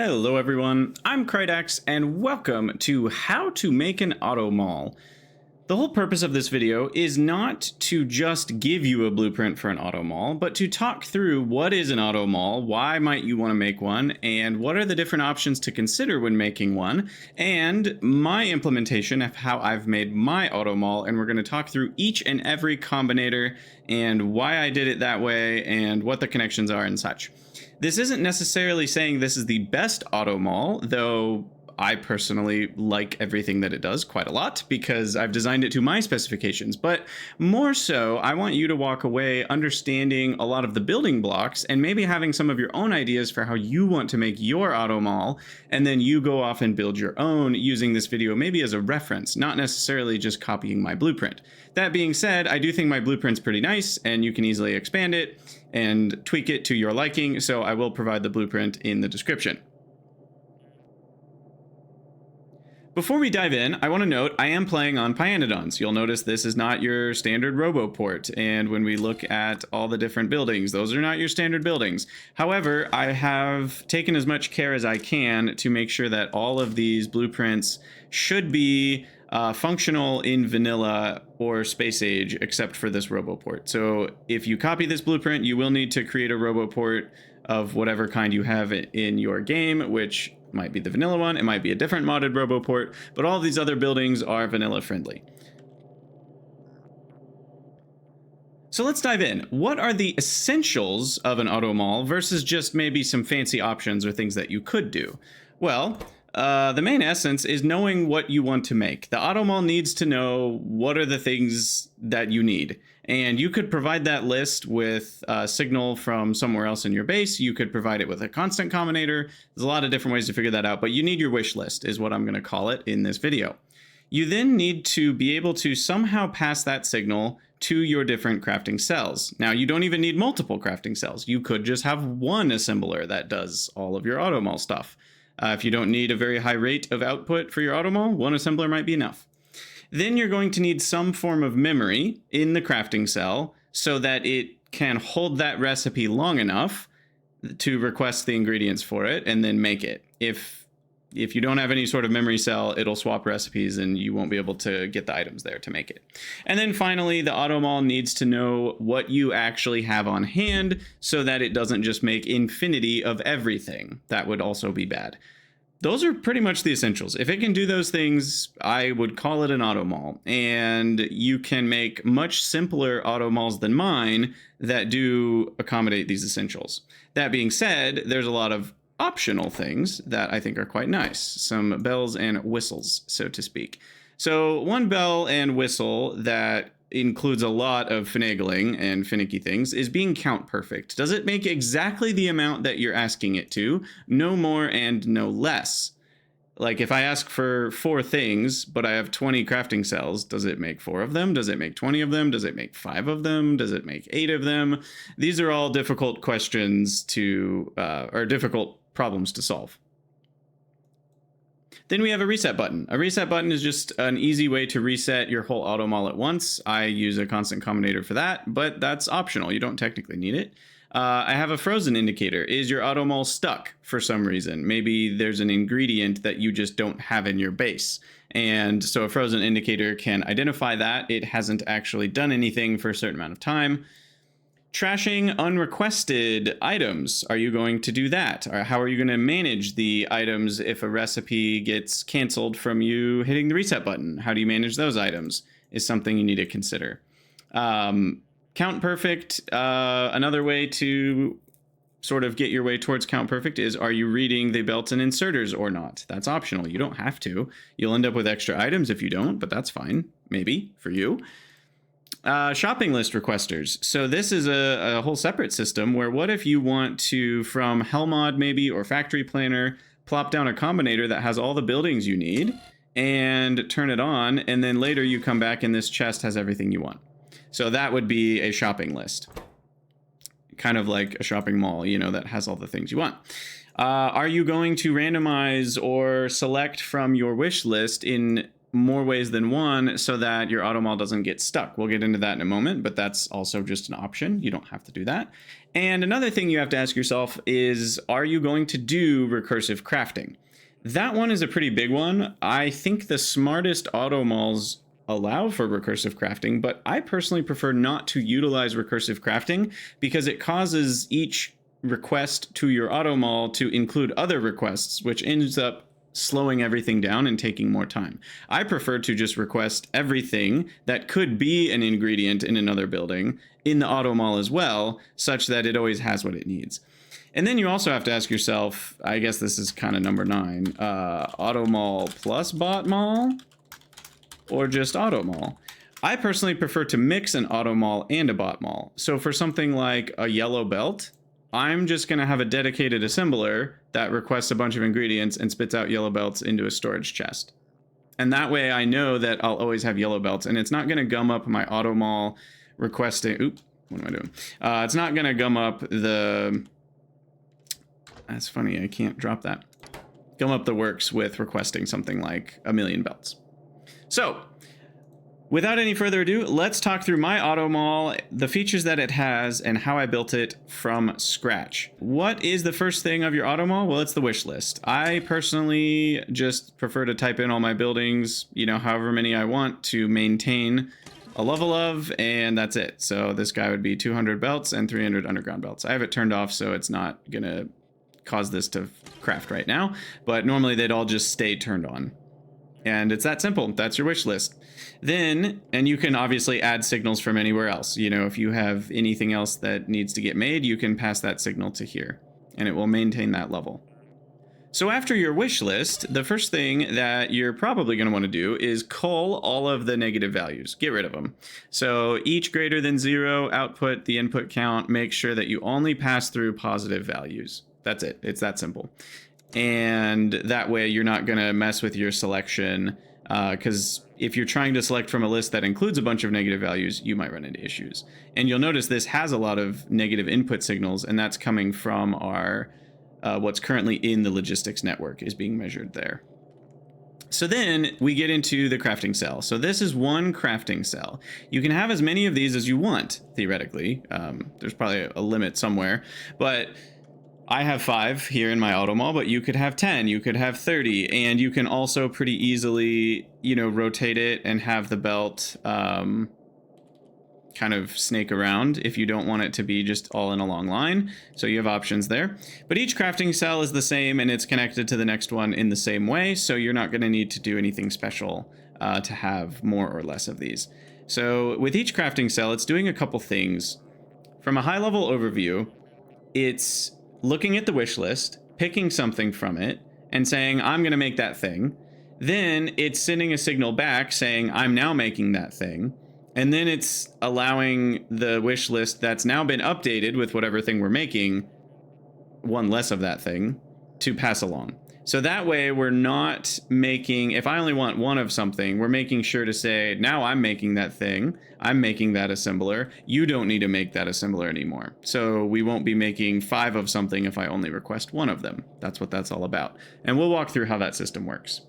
Hello everyone, I'm Krydax and welcome to How to Make an Automall. The whole purpose of this video is not to just give you a blueprint for an Automall, but to talk through what is an Automall, why might you want to make one, and what are the different options to consider when making one, and my implementation of how I've made my Automall, and we're going to talk through each and every combinator and why I did it that way and what the connections are and such. This isn't necessarily saying this is the best Automall, though I personally like everything that it does quite a lot because I've designed it to my specifications. But more so, I want you to walk away understanding a lot of the building blocks and maybe having some of your own ideas for how you want to make your Automall, and then you go off and build your own using this video maybe as a reference, not necessarily just copying my blueprint. That being said, I do think my blueprint's pretty nice and you can easily expand it and tweak it to your liking, so I will provide the blueprint in the description. Before we dive in, I want to note I am playing on Pyanodons. You'll notice this is not your standard RoboPort, and when we look at all the different buildings, those are not your standard buildings. However, I have taken as much care as I can to make sure that all of these blueprints should be functional in vanilla or space age, except for this RoboPort. So if you copy this blueprint, you will need to create a RoboPort of whatever kind you have in your game, which might be the vanilla one, it might be a different modded RoboPort, but all of these other buildings are vanilla friendly. So let's dive in. What are the essentials of an Automall versus just maybe some fancy options or things that you could do? Well, the main essence is knowing what you want to make. The Automall needs to know what are the things that you need. And you could provide that list with a signal from somewhere else in your base. You could provide it with a constant combinator. There's a lot of different ways to figure that out, but you need your wish list is what I'm going to call it in this video. You then need to be able to somehow pass that signal to your different crafting cells. Now, you don't even need multiple crafting cells. You could just have one assembler that does all of your Automall stuff. If you don't need a very high rate of output for your Automall, one assembler might be enough. Then you're going to need some form of memory in the crafting cell so that it can hold that recipe long enough to request the ingredients for it and then make it. If you don't have any sort of memory cell, it'll swap recipes and you won't be able to get the items there to make it. And then finally, the Automall needs to know what you actually have on hand so that it doesn't just make infinity of everything. That would also be bad. Those are pretty much the essentials. If it can do those things, I would call it an Automall. And you can make much simpler Automalls than mine that do accommodate these essentials. That being said, there's a lot of optional things that I think are quite nice. Some bells and whistles, so to speak. So one bell and whistle that includes a lot of finagling and finicky things is being count perfect. Does it make exactly the amount that you're asking it to? No more and no less. Like if I ask for 4 things, but I have 20 crafting cells, does it make 4 of them? Does it make 20 of them? Does it make 5 of them? Does it make 8 of them? These are all difficult questions to, or difficult problems to solve. Then we have a reset button. A reset button is just an easy way to reset your whole Automall at once. I use a constant combinator for that, but that's optional. You don't technically need it. I have a frozen indicator. Is your Automall stuck for some reason? Maybe there's an ingredient that you just don't have in your base. And so a frozen indicator can identify that it hasn't actually done anything for a certain amount of time. Trashing unrequested items. Are you going to do that? Or how are you going to manage the items if a recipe gets canceled from you hitting the reset button? How do you manage those items is something you need to consider. Count perfect. Another way to sort of get your way towards count perfect is, are you reading the belts and inserters or not? That's optional. You don't have to. You'll end up with extra items if you don't, but that's fine. Maybe for you. Shopping list requesters. So this is a whole separate system where what if you want to, from Hellmod maybe, or Factory Planner, plop down a combinator that has all the buildings you need and turn it on, and then later you come back and this chest has everything you want. So that would be a shopping list. Kind of like a shopping mall, you know, that has all the things you want. Are you going to randomize or select from your wish list in more ways than one so that your Automall doesn't get stuck. We'll get into that in a moment, but that's also just an option. You don't have to do that. And another thing you have to ask yourself is, are you going to do recursive crafting? That one is a pretty big one. I think the smartest Automalls allow for recursive crafting, but I personally prefer not to utilize recursive crafting because it causes each request to your Automall to include other requests, which ends up slowing everything down and taking more time. I prefer to just request everything that could be an ingredient in another building in the Automall as well, such that it always has what it needs. And then you also have to ask yourself, I guess this is kind of number 9, Automall plus Botmall or just Automall? I personally prefer to mix an Automall and a Botmall. So for something like a yellow belt, I'm just going to have a dedicated assembler that requests a bunch of ingredients and spits out yellow belts into a storage chest. And that way I know that I'll always have yellow belts, and it's not going to gum up my Automall requesting. Oop, what am I doing? It's not going to gum up the... That's funny, I can't drop that. Gum up the works with requesting something like 1,000,000 belts. So, without any further ado, let's talk through my Automall, the features that it has, and how I built it from scratch. What is the first thing of your Automall? Well, it's the wish list. I personally just prefer to type in all my buildings, however many I want to maintain a level of, and that's it. So this guy would be 200 belts and 300 underground belts. I have it turned off, so it's not gonna cause this to craft right now, but normally they'd all just stay turned on. And it's that simple. That's your wish list. Then, and you can obviously add signals from anywhere else. If you have anything else that needs to get made, you can pass that signal to here, and it will maintain that level. So after your wish list, the first thing that you're probably going to want to do is cull all of the negative values. Get rid of them. So each greater than 0 output the input count. Make sure that you only pass through positive values. That's it. It's that simple. And that way you're not going to mess with your selection, because if you're trying to select from a list that includes a bunch of negative values, you might run into issues. And you'll notice this has a lot of negative input signals, and that's coming from our what's currently in the logistics network is being measured there. So then we get into the crafting cell. So this is one crafting cell. You can have as many of these as you want, theoretically. There's probably a limit somewhere, but I have 5 here in my Automall, but you could have 10, you could have 30, and you can also pretty easily, rotate it and have the belt kind of snake around if you don't want it to be just all in a long line. So you have options there. But each crafting cell is the same, and it's connected to the next one in the same way, so you're not going to need to do anything special to have more or less of these. So with each crafting cell, it's doing a couple things. From a high-level overview, it's looking at the wish list, picking something from it, and saying, I'm going to make that thing. Then it's sending a signal back saying, I'm now making that thing. And then it's allowing the wish list that's now been updated with whatever thing we're making, one less of that thing, to pass along. So that way we're not making, if I only want one of something, we're making sure to say, now I'm making that thing, I'm making that assembler, you don't need to make that assembler anymore. So we won't be making 5 of something if I only request 1 of them. That's what that's all about. And we'll walk through how that system works.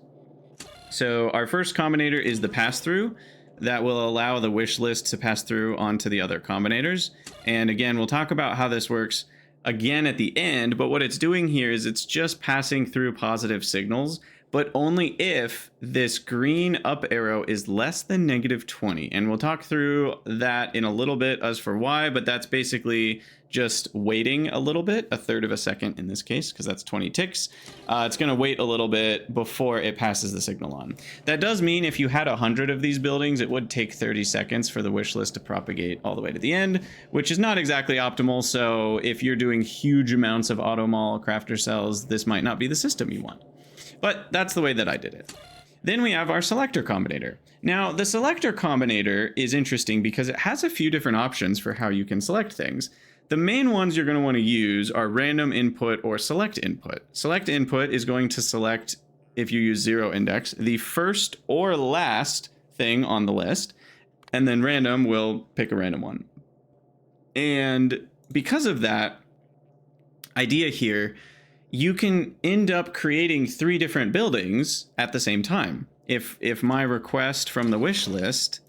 So our first combinator is the pass-through. That will allow the wish list to pass through onto the other combinators. And again, we'll talk about how this works again at the end, but what it's doing here is it's just passing through positive signals, but only if this green up arrow is less than -20. And we'll talk through that in a little bit as for why, but that's basically just waiting a little bit, a third of a second in this case, because that's 20 ticks. It's going to wait a little bit before it passes the signal on. That does mean if you had 100 of these buildings, it would take 30 seconds for the wish list to propagate all the way to the end, which is not exactly optimal. So if you're doing huge amounts of Automall crafter cells, this might not be the system you want. But that's the way that I did it. Then we have our selector combinator. Now, the selector combinator is interesting because it has a few different options for how you can select things. The main ones you're going to want to use are random input or select input. Select input is going to select, if you use 0 index, the first or last thing on the list, and then random will pick a random one. And because of that idea here, you can end up creating 3 different buildings at the same time. if my request from the wish list,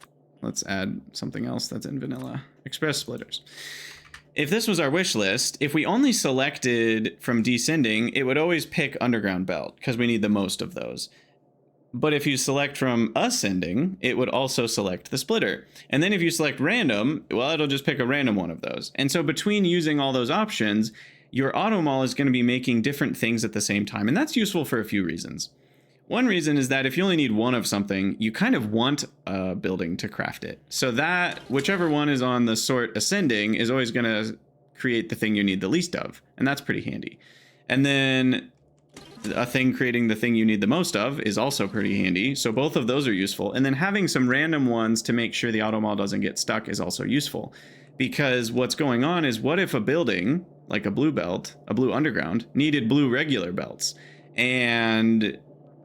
let's add something else that's in vanilla, express splitters. If this was our wish list, if we only selected from descending, it would always pick underground belt because we need the most of those. But if you select from ascending, it would also select the splitter. And then if you select random, well, it'll just pick a random one of those. And so between using all those options, your Automall is going to be making different things at the same time. And that's useful for a few reasons. One reason is that if you only need one of something, you kind of want a building to craft it. So that whichever one is on the sort ascending is always going to create the thing you need the least of. And that's pretty handy. And then a thing creating the thing you need the most of is also pretty handy. So both of those are useful. And then having some random ones to make sure the Automall doesn't get stuck is also useful. Because what's going on is, what if a building, like a blue belt, a blue underground, needed blue regular belts? And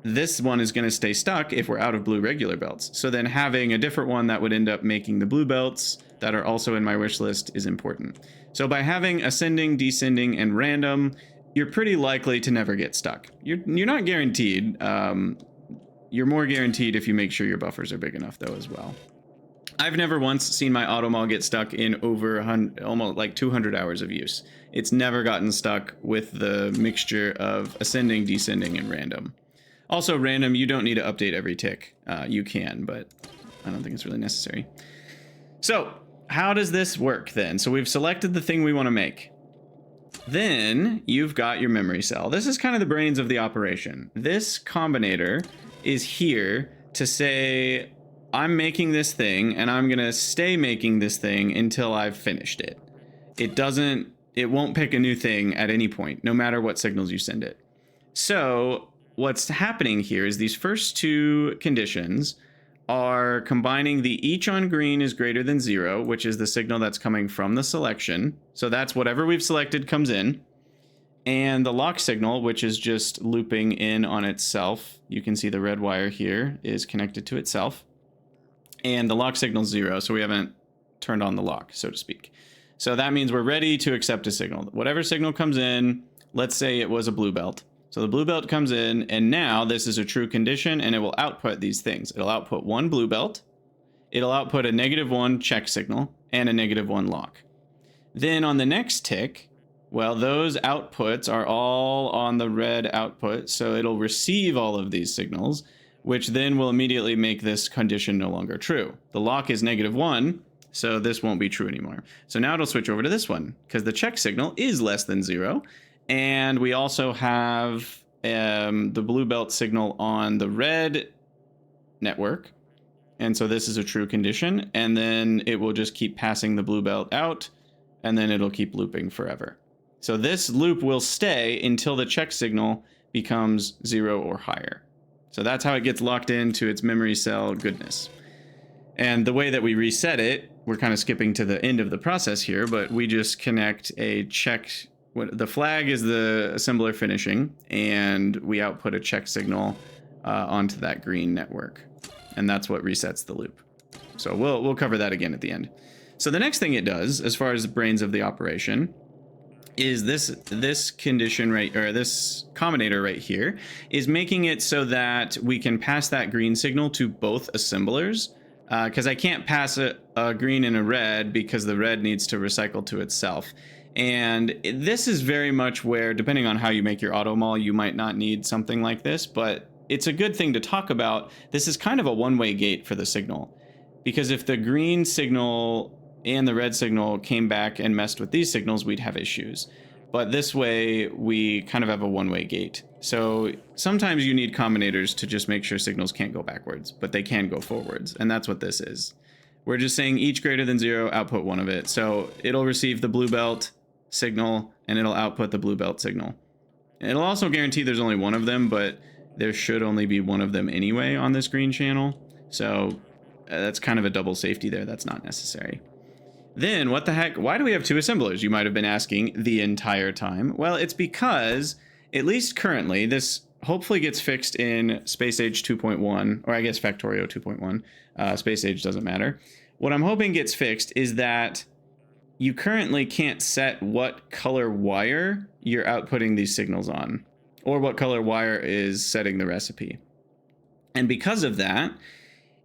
this one is going to stay stuck if we're out of blue regular belts. So then having a different one that would end up making the blue belts that are also in my wish list is important. So by having ascending, descending, and random, you're pretty likely to never get stuck. You're not guaranteed. You're more guaranteed if you make sure your buffers are big enough, though, as well. I've never once seen my Automall get stuck in over almost like 200 hours of use. It's never gotten stuck with the mixture of ascending, descending, and random. Also, random, you don't need to update every tick. You can, but I don't think it's really necessary. So how does this work then? So we've selected the thing we want to make. Then you've got your memory cell. This is kind of the brains of the operation. This combinator is here to say, I'm making this thing and I'm going to stay making this thing until I've finished it. It won't pick a new thing at any point, no matter what signals you send it. So what's happening here is these first two conditions are combining the each on green is greater than 0, which is the signal that's coming from the selection. So that's whatever we've selected comes in. And the lock signal, which is just looping in on itself. You can see the red wire here is connected to itself. And the lock signal is 0, so we haven't turned on the lock, so to speak. So that means we're ready to accept a signal. Whatever signal comes in, let's say it was a blue belt. So the blue belt comes in, and now this is a true condition, and it will output these things. It'll output one blue belt, it'll output a -1 check signal, and a -1 lock. Then on the next tick, well, those outputs are all on the red output, so it'll receive all of these signals, which then will immediately make this condition no longer true. The lock is -1, so this won't be true anymore. So now it'll switch over to this one, because the check signal is less than 0, and we also have the blue belt signal on the red network. And so this is a true condition. And then it will just keep passing the blue belt out, and then it'll keep looping forever. So this loop will stay until the check signal becomes 0 or higher. So that's how it gets locked into its memory cell goodness. And the way that we reset it, we're kind of skipping to the end of the process here, but we just connect a check. The flag is the assembler finishing, and we output a check signal onto that green network. And that's what resets the loop. So we'll cover that again at the end. So the next thing it does, as far as the brains of the operation, is this condition right, or this combinator right here, is making it so that we can pass that green signal to both assemblers. Because I can't pass a green and a red because the red needs to recycle to itself. And this is very much where, depending on how you make your Automall, you might not need something like this, but it's a good thing to talk about. This is kind of a one-way gate for the signal, because if the green signal and the red signal came back and messed with these signals, we'd have issues. But this way, we kind of have a one-way gate. So sometimes you need combinators to just make sure signals can't go backwards, but they can go forwards, and that's what this is. We're just saying each greater than 0, output one of it. So it'll receive the blue belt signal, and it'll output the blue belt signal. It'll also guarantee there's only one of them, but there should only be one of them anyway on this green channel. So that's kind of a double safety there. That's not necessary. Then what the heck? Why do we have two assemblers? You might have been asking the entire time. Well, it's because, at least currently, this hopefully gets fixed in Space Age 2.1, or I guess Factorio 2.1. Space Age doesn't matter. What I'm hoping gets fixed is that you currently can't set what color wire you're outputting these signals on, or what color wire is setting the recipe. And because of that,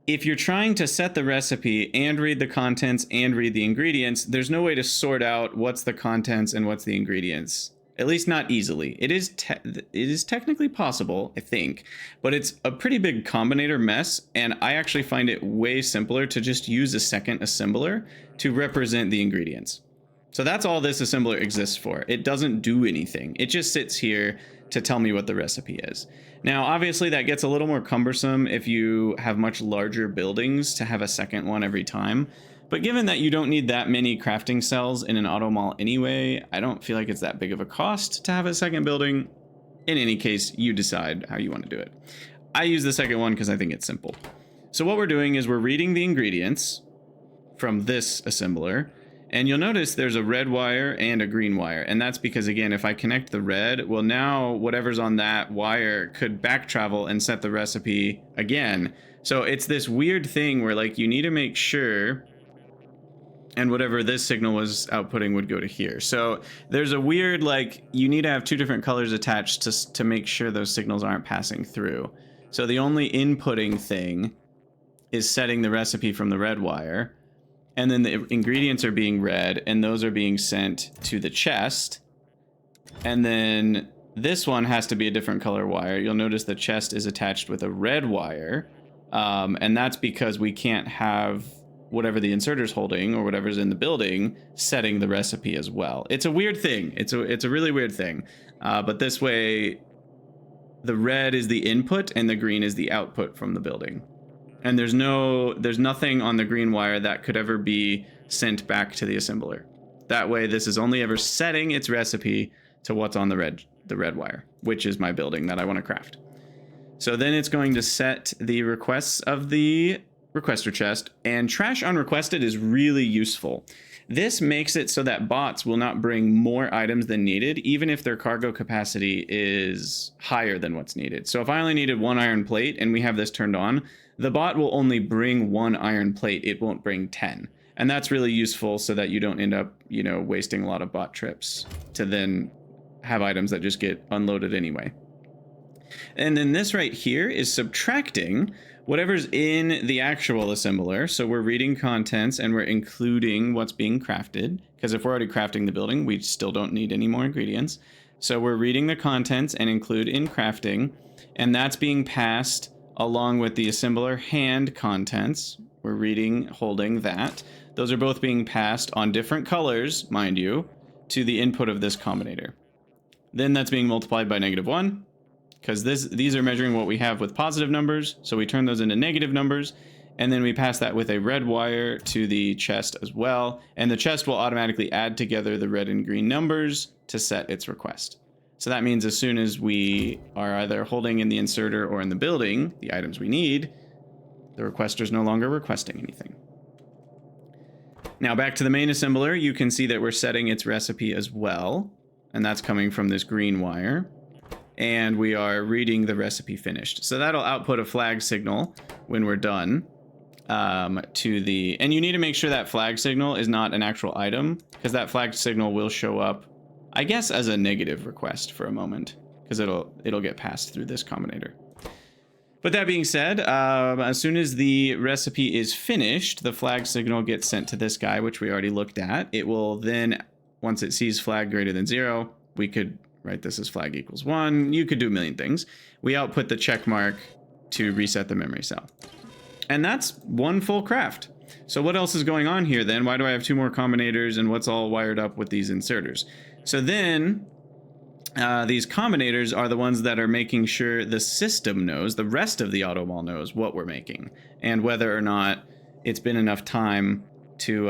if you're trying to set the recipe and read the contents and read the ingredients, there's no way to sort out what's the contents and what's the ingredients. At least not easily. It is technically possible, I think, but it's a pretty big combinator mess, and I actually find it way simpler to just use a second assembler to represent the ingredients. So that's all this assembler exists for. It doesn't do anything. It just sits here to tell me what the recipe is. Now, obviously, that gets a little more cumbersome if you have much larger buildings to have a second one every time. But given that you don't need that many crafting cells in an Automall anyway, I don't feel like it's that big of a cost to have a second building. In any case, you decide how you want to do it. I use the second one because I think it's simple. So what we're doing is we're reading the ingredients from this assembler, and you'll notice there's a red wire and a green wire. And that's because, again, if I connect the red, well, now whatever's on that wire could back travel and set the recipe again. So it's this weird thing where, like, you need to make sure, and whatever this signal was outputting would go to here. So there's a weird, like, you need to have two different colors attached to make sure those signals aren't passing through. So the only inputting thing is setting the recipe from the red wire, and then the ingredients are being read, and those are being sent to the chest. And then this one has to be a different color wire. You'll notice the chest is attached with a red wire, and that's because we can't have whatever the inserter's holding or whatever's in the building setting the recipe as well. It's a weird thing. It's a really weird thing. But this way, the red is the input and the green is the output from the building. And there's nothing on the green wire that could ever be sent back to the assembler. That way, this is only ever setting its recipe to what's on the red wire, which is my building that I want to craft. So then it's going to set the requests of the requester chest, and trash unrequested is really useful. This makes it so that bots will not bring more items than needed, even if their cargo capacity is higher than what's needed. So if I only needed 1 iron plate and we have this turned on, the bot will only bring 1 iron plate. It won't bring 10. And that's really useful so that you don't end up, wasting a lot of bot trips to then have items that just get unloaded anyway. And then this right here is subtracting whatever's in the actual assembler. So we're reading contents and we're including what's being crafted, because if we're already crafting the building, we still don't need any more ingredients. So we're reading the contents and include in crafting, and that's being passed along with the assembler hand contents. We're reading, holding that. Those are both being passed on different colors, mind you, to the input of this combinator. Then that's being multiplied by -1. Because these are measuring what we have with positive numbers, so we turn those into negative numbers, and then we pass that with a red wire to the chest as well, and the chest will automatically add together the red and green numbers to set its request. So that means as soon as we are either holding in the inserter or in the building the items we need, the requester is no longer requesting anything. Now back to the main assembler, you can see that we're setting its recipe as well, and that's coming from this green wire. And we are reading the recipe finished. So that'll output a flag signal when we're done to the... And you need to make sure that flag signal is not an actual item, because that flag signal will show up, I guess, as a negative request for a moment, because it'll get passed through this combinator. But that being said, as soon as the recipe is finished, the flag signal gets sent to this guy, which we already looked at. It will then, once it sees flag greater than 0, we could... Right, this is flag equals 1. You could do a million things. We output the check mark to reset the memory cell. And that's one full craft. So what else is going on here then? Why do I have 2 more combinators, and what's all wired up with these inserters? So then these combinators are the ones that are making sure the system knows, the rest of the Automall knows what we're making, and whether or not it's been enough time to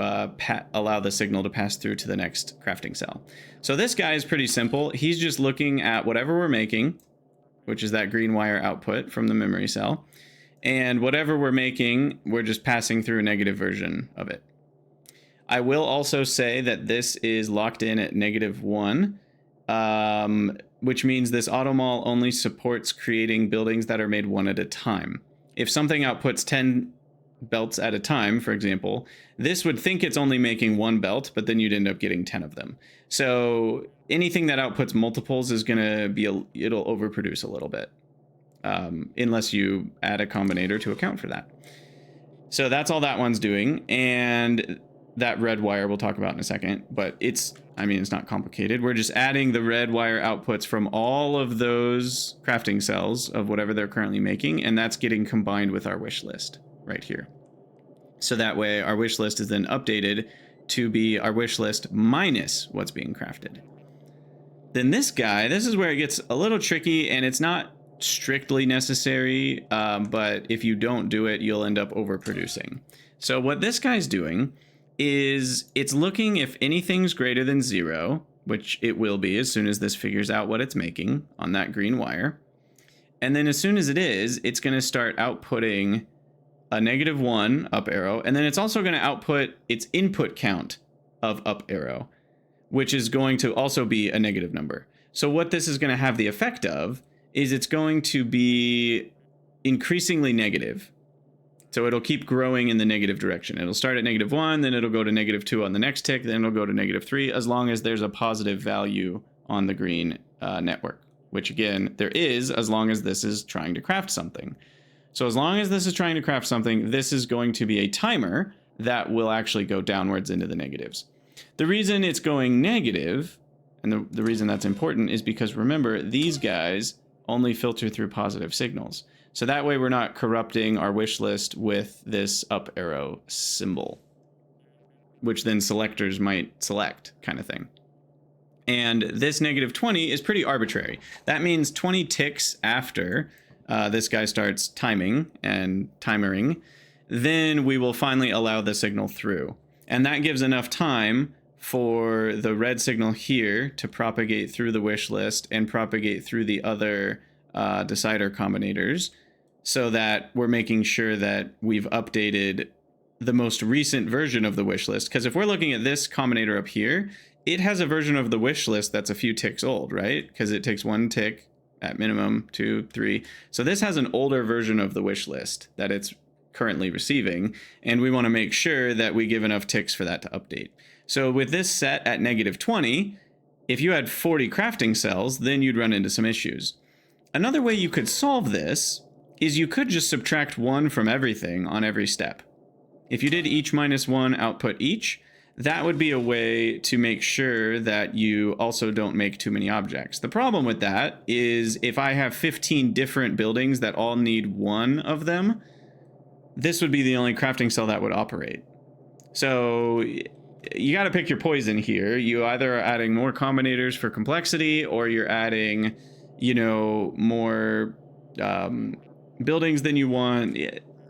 allow the signal to pass through to the next crafting cell. So this guy is pretty simple. He's just looking at whatever we're making, which is that green wire output from the memory cell. And whatever we're making, we're just passing through a negative version of it. I will also say that this is locked in at -1, which means this Automall only supports creating buildings that are made 1 at a time. If something outputs 10 belts at a time, for example, this would think it's only making 1 belt, but then you'd end up getting 10 of them. So anything that outputs multiples is going to be, it'll overproduce a little bit. unless you add a combinator to account for that. So that's all that one's doing. And that red wire we'll talk about in a second, but it's not complicated. We're just adding the red wire outputs from all of those crafting cells of whatever they're currently making, and that's getting combined with our wish list right here. So that way our wish list is then updated to be our wish list minus what's being crafted. Then this is where it gets a little tricky, and it's not strictly necessary, but if you don't do it, you'll end up overproducing. So what this guy's doing is it's looking if anything's greater than 0, which it will be as soon as this figures out what it's making on that green wire. And then as soon as it is, it's going to start outputting a -1 up arrow, and then it's also going to output its input count of up arrow, which is going to also be a negative number. So what this is going to have the effect of is it's going to be increasingly negative. So it'll keep growing in the negative direction. It'll start at -1, then it'll go to -2 on the next tick, then it'll go to -3, as long as there's a positive value on the green network, which again, there is, as long as this is trying to craft something. So as long as this is trying to craft something, this is going to be a timer that will actually go downwards into the negatives. The reason it's going negative, and the reason that's important, is because remember, these guys only filter through positive signals. So that way we're not corrupting our wish list with this up arrow symbol, which then selectors might select, kind of thing. And this -20 is pretty arbitrary. That means 20 ticks after this guy starts timing and timering, then we will finally allow the signal through. And that gives enough time for the red signal here to propagate through the wish list and propagate through the other decider combinators, so that we're making sure that we've updated the most recent version of the wish list. Because if we're looking at this combinator up here, it has a version of the wish list that's a few ticks old, right? Because it takes 1 tick at minimum, 2, 3. So this has an older version of the wish list that it's currently receiving, and we want to make sure that we give enough ticks for that to update. So with this set at -20, if you had 40 crafting cells, then you'd run into some issues. Another way you could solve this is you could just subtract 1 from everything on every step. If you did each -1 output each, that would be a way to make sure that you also don't make too many objects. The problem with that is if I have 15 different buildings that all need 1 of them, this would be the only crafting cell that would operate. So you got to pick your poison here. You either are adding more combinators for complexity, or you're adding, more buildings than you want.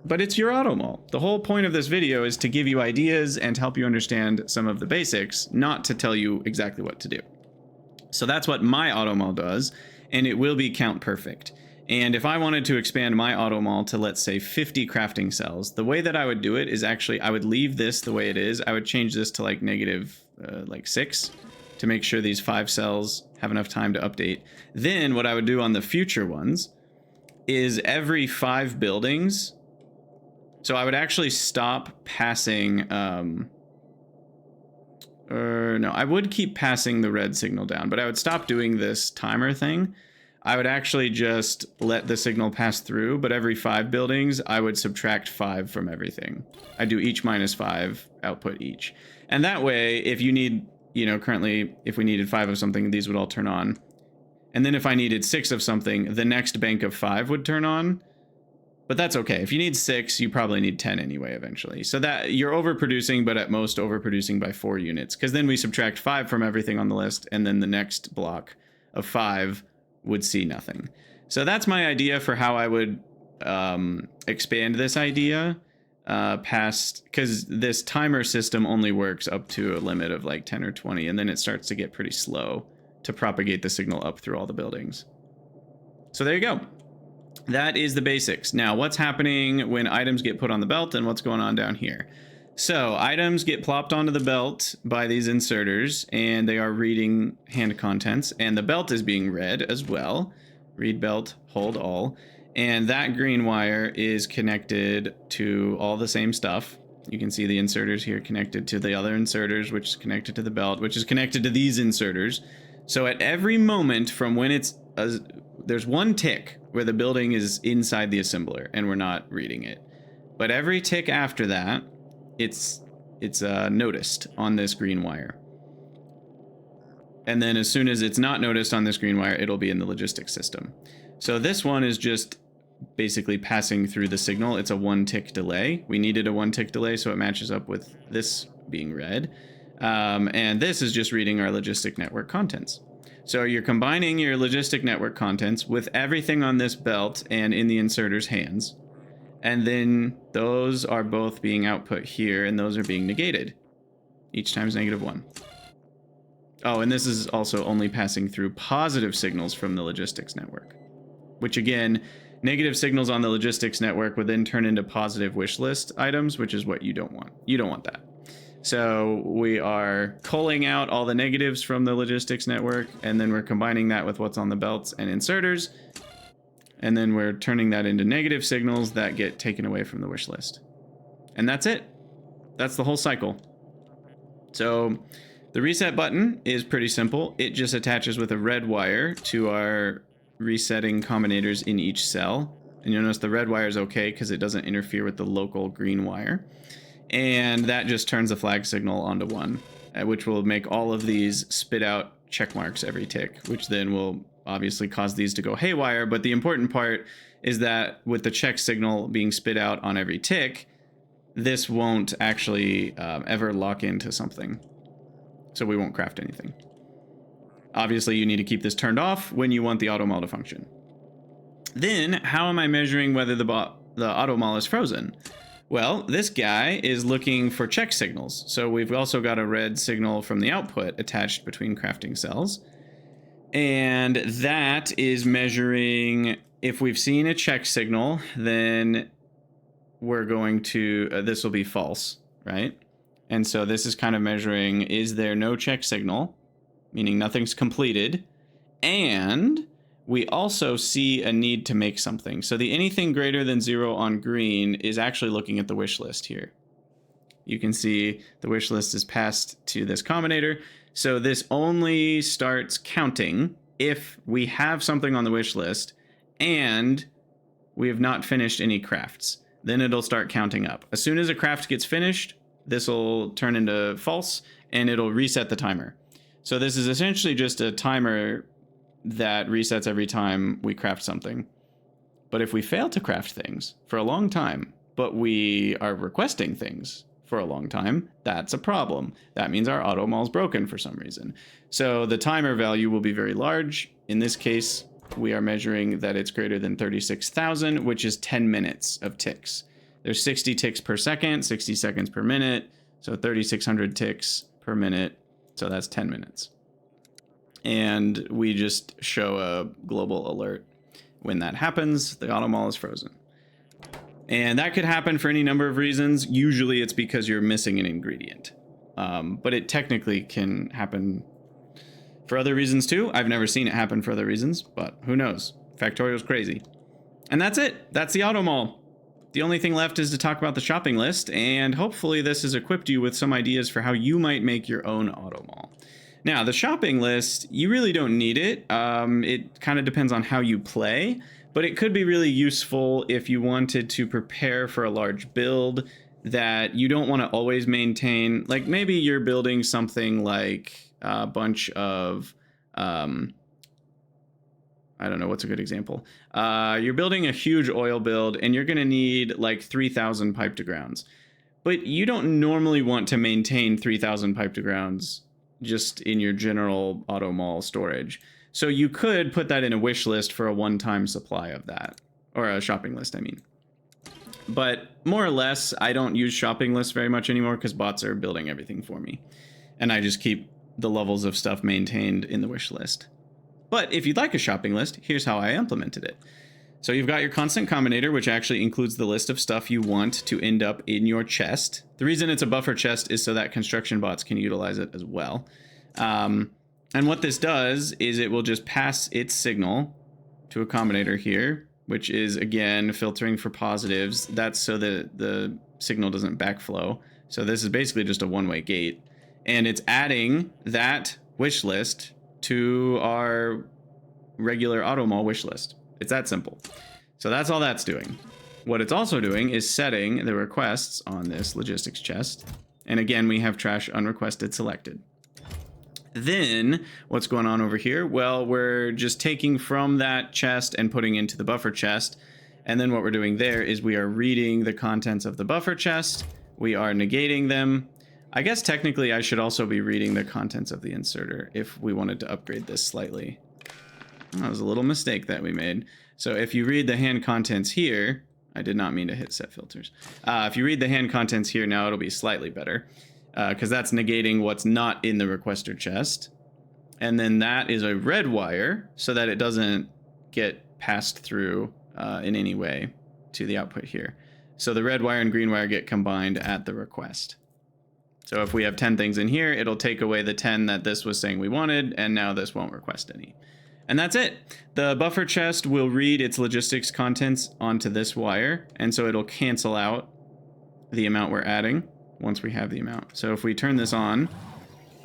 But it's your Automall. The whole point of this video is to give you ideas and to help you understand some of the basics, not to tell you exactly what to do. So that's what my Automall does, and it will be count perfect. And if I wanted to expand my Automall to, let's say, 50 crafting cells, the way that I would do it is actually I would leave this the way it is. I would change this to -6 to make sure these 5 cells have enough time to update. Then what I would do on the future ones is every 5 buildings. So I would actually stop passing, I would keep passing the red signal down, but I would stop doing this timer thing. I would actually just let the signal pass through, but every 5 buildings, I would subtract 5 from everything. I do each -5 output each. And that way, if you need, currently, if we needed 5 of something, these would all turn on. And then if I needed 6 of something, the next bank of 5 would turn on. But that's okay. If you need 6, you probably need 10 anyway eventually. So that you're overproducing, but at most overproducing by 4 units. Because then we subtract 5 from everything on the list, and then the next block of 5 would see nothing. So that's my idea for how I would expand this idea past, because this timer system only works up to a limit of like 10 or 20, and then it starts to get pretty slow to propagate the signal up through all the buildings. So there you go. That is the basics. Now, what's happening when items get put on the belt and what's going on down here? So items get plopped onto the belt by these inserters, and they are reading hand contents, and the belt is being read as well. Read belt, hold all. And that green wire is connected to all the same stuff. You can see the inserters here connected to the other inserters, which is connected to the belt, which is connected to these inserters. So at every moment from when it's there's one tick where the building is inside the assembler and we're not reading it. But every tick after that, it's noticed on this green wire. And then as soon as it's not noticed on this green wire, it'll be in the logistics system. So this one is just basically passing through the signal. It's a 1 tick delay. We needed a 1 tick delay, so it matches up with this being read. And this is just reading our logistic network contents. So you're combining your logistic network contents with everything on this belt and in the inserter's hands. And then those are both being output here, and those are being negated. Each time's -1. Oh, and this is also only passing through positive signals from the logistics network, which again, negative signals on the logistics network would then turn into positive wish list items, which is what you don't want. You don't want that. So we are culling out all the negatives from the logistics network, and then we're combining that with what's on the belts and inserters, and then we're turning that into negative signals that get taken away from the wish list. And that's it. That's the whole cycle. So the reset button is pretty simple. It just attaches with a red wire to our resetting combinators in each cell. And you'll notice the red wire is okay because it doesn't interfere with the local green wire. And that just turns the flag signal onto 1, which will make all of these spit out check marks every tick, which then will obviously cause these to go haywire. But the important part is that with the check signal being spit out on every tick, this won't actually ever lock into something. So we won't craft anything. Obviously, you need to keep this turned off when you want the Automall to function. Then, how am I measuring whether the Automall is frozen? Well, this guy is looking for check signals. So we've also got a red signal from the output attached between crafting cells. And that is measuring, if we've seen a check signal, then we're going to, this will be false, right? And so this is kind of measuring, is there no check signal, meaning nothing's completed, and we also see a need to make something. So the anything greater than 0 on green is actually looking at the wish list here. You can see the wish list is passed to this combinator. So this only starts counting if we have something on the wish list and we have not finished any crafts. Then it'll start counting up. As soon as a craft gets finished, this will turn into false and it'll reset the timer. So this is essentially just a timer that resets every time we craft something. But if we fail to craft things for a long time, but we are requesting things for a long time, that's a problem. That means our Automall is broken for some reason. So the timer value will be very large. In this case, we are measuring that it's greater than 36,000, which is 10 minutes of ticks. There's 60 ticks per second, 60 seconds per minute, so 3,600 ticks per minute. So that's 10 minutes. And we just show a global alert. When that happens, the Automall is frozen. And that could happen for any number of reasons. Usually it's because you're missing an ingredient. But it technically can happen for other reasons too. I've never seen it happen for other reasons, but who knows? Factorio's crazy. And that's it. That's the Automall. The only thing left is to talk about the shopping list, and hopefully this has equipped you with some ideas for how you might make your own Automall. Now, the shopping list, you really don't need it. It kind of depends on how you play, but it could be really useful if you wanted to prepare for a large build that you don't want to always maintain. Like maybe you're building something like a bunch of, I don't know, what's a good example? You're building a huge oil build and you're going to need like 3,000 pipe to grounds. But you don't normally want to maintain 3,000 pipe to grounds just in your general Automall storage. So you could put that in a wish list for a one-time supply of that, or a shopping list, I mean. But more or less, I don't use shopping lists very much anymore because bots are building everything for me. And I just keep the levels of stuff maintained in the wish list. But if you'd like a shopping list, here's how I implemented it. So you've got your constant combinator, which actually includes the list of stuff you want to end up in your chest. The reason it's a buffer chest is so that construction bots can utilize it as well. And what this does is it will just pass its signal to a combinator here, which is, again, filtering for positives. That's so that the signal doesn't backflow. So this is basically just a one-way gate. And it's adding that wish list to our regular Automall wish list. It's that simple. So that's all that's doing. What it's also doing is setting the requests on this logistics chest. And again, we have trash unrequested selected. Then what's going on over here? Well, we're just taking from that chest and putting into the buffer chest. And then what we're doing there is we are reading the contents of the buffer chest. We are negating them. I guess technically I should also be reading the contents of the inserter if we wanted to upgrade this slightly. That was a little mistake that we made. So if you read the hand contents here, I did not mean to hit set filters. If you read the hand contents here now, it'll be slightly better because that's negating what's not in the requester chest. And then that is a red wire so that it doesn't get passed through in any way to the output here. So the red wire and green wire get combined at the request. So if we have 10 things in here, it'll take away the 10 that this was saying we wanted, and now this won't request any. And that's it. The buffer chest will read its logistics contents onto this wire, and so it'll cancel out the amount we're adding once we have the amount. So if we turn this on,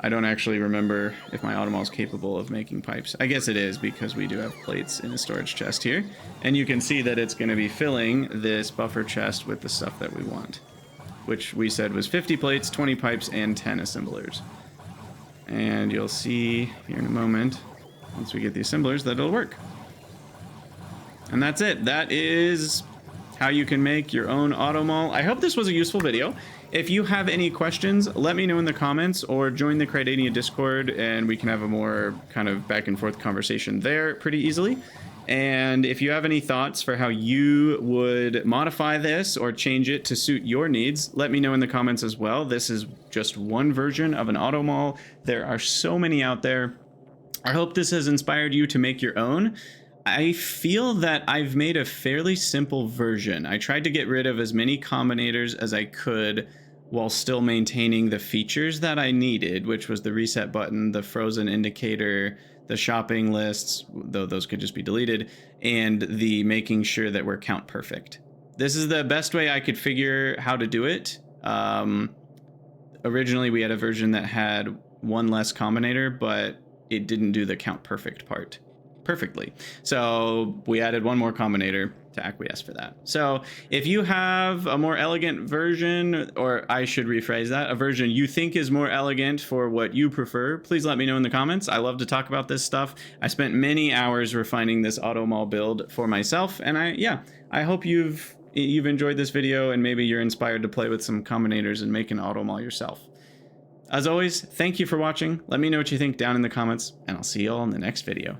I don't actually remember if my Automall is capable of making pipes. I guess it is because we do have plates in the storage chest here. And you can see that it's going to be filling this buffer chest with the stuff that we want, which we said was 50 plates, 20 pipes, and 10 assemblers. And you'll see here in a moment, once we get the assemblers, that it'll work. And that's it. That is how you can make your own Automall. I hope this was a useful video. If you have any questions, let me know in the comments or join the Cridania Discord and we can have a more kind of back and forth conversation there pretty easily. And if you have any thoughts for how you would modify this or change it to suit your needs, let me know in the comments as well. This is just one version of an Automall. There are so many out there. I hope this has inspired you to make your own. I feel that I've made a fairly simple version. I tried to get rid of as many combinators as I could while still maintaining the features that I needed, which was the reset button, the frozen indicator, the shopping lists, though those could just be deleted, and the making sure that we're count perfect. This is the best way I could figure how to do it. Originally, we had a version that had one less combinator, but it didn't do the count perfect part perfectly. So we added one more combinator to acquiesce for that. So if you have a more elegant version, or I should rephrase that, a version you think is more elegant for what you prefer, please let me know in the comments. I love to talk about this stuff. I spent many hours refining this Automall build for myself, and I hope you've enjoyed this video and maybe you're inspired to play with some combinators and make an Automall yourself. As always, thank you for watching. Let me know what you think down in the comments, and I'll see you all in the next video.